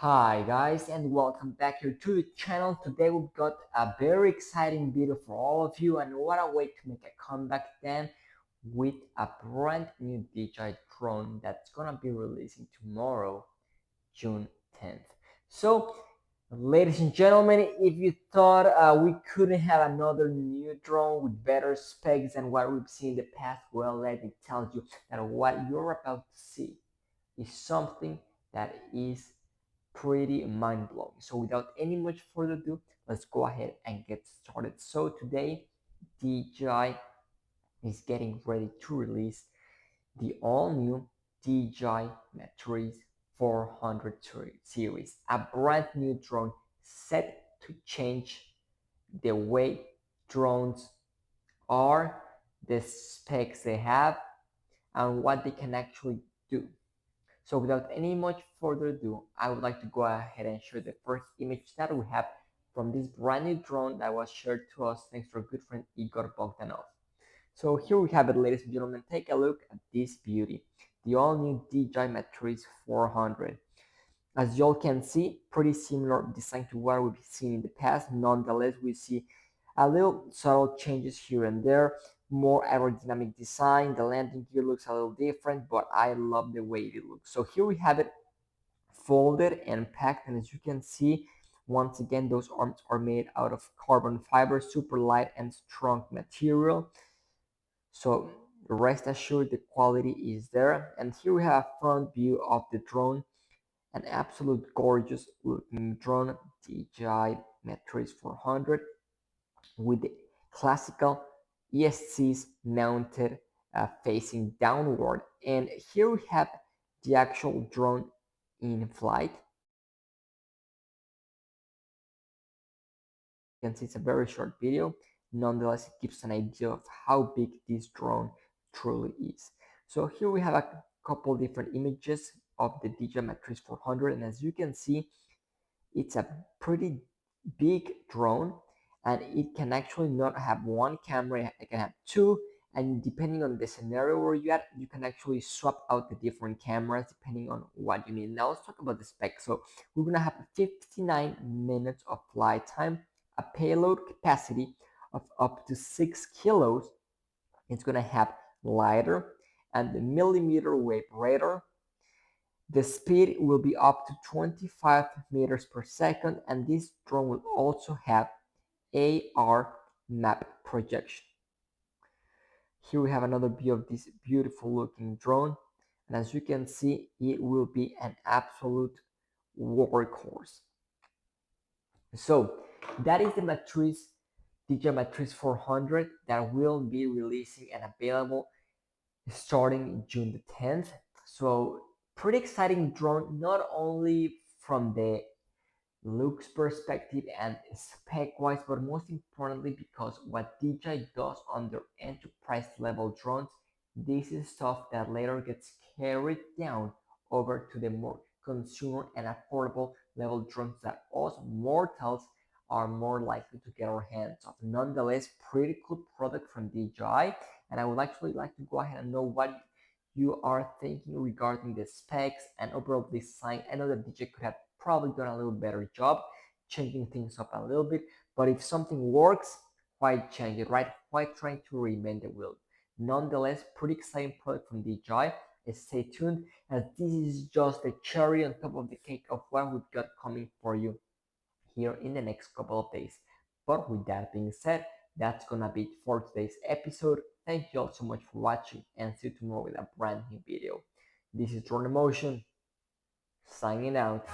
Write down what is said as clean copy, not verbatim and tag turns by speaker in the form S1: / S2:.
S1: Hi guys and welcome back here to the channel. Today we've got a very exciting video for all of you, and what a way to make a comeback then with a brand new DJI drone that's gonna be releasing tomorrow, June 10th. So ladies and gentlemen, if you thought we couldn't have another new drone with better specs than what we've seen in the past, well, let me tell you that what you're about to see is something that is pretty mind-blowing. So without any much further ado, let's go ahead and get started. So today, DJI is getting ready to release the all-new DJI Matrix 400 series, a brand new drone set to change the way drones are, the specs they have, and what they can actually do. So without any much further ado, I would like to go ahead and share the first image that we have from this brand new drone that was shared to us thanks to our good friend Igor Bogdanov. So here we have it, ladies and gentlemen. Take a look at this beauty, the all-new DJI Matrix 400. As you all can see, pretty similar design to what we've seen in the past. Nonetheless, we see a little subtle changes here and there, more aerodynamic design. The landing gear looks a little different, but I love the way it looks. So here we have it folded and packed, and as you can see, once again, those arms are made out of carbon fiber, super light and strong material. So rest assured the quality is there. And here we have a front view of the drone, an absolute gorgeous looking drone, DJI Matrix 400, with the classical ESCs mounted facing downward. And here we have the actual drone in flight. You can see it's a very short video. Nonetheless, it gives an idea of how big this drone truly is. So here we have a couple different images of the DJI Matrix 400, and as you can see, it's a pretty big drone, and it can actually not have one camera, it can have two, and depending on the scenario where you're at, you can actually swap out the different cameras depending on what you need. Now let's talk about the specs. So we're gonna have 59 minutes of flight time, a payload capacity of up to 6 kilos. It's gonna have lidar and the millimeter wave radar. The speed will be up to 25 meters per second, and this drone will also have AR map projection. Here we have another view of this beautiful looking drone, and as you can see, it will be an absolute workhorse. So that is the Matrix, DJI Matrix 400 that will be releasing and available starting June the 10th. So pretty exciting drone, not only from the looks perspective and spec wise, but most importantly because what DJI does on their enterprise level drones, this is stuff that later gets carried down over to the more consumer and affordable level drones that us mortals are more likely to get our hands on. Nonetheless, pretty cool product from DJI, and I would actually like to go ahead and know what you are thinking regarding the specs and overall design. I know that DJI could have probably done a little better job changing things up a little bit, but if something works, why change it, right? Why trying to reinvent the wheel? Nonetheless, pretty exciting product from DJI. Stay tuned, as this is just the cherry on top of the cake of what we've got coming for you here in the next couple of days. But with that being said, that's gonna be it for today's episode. Thank you all so much for watching, and see you tomorrow with a brand new video. This is Drone Emotion, signing out.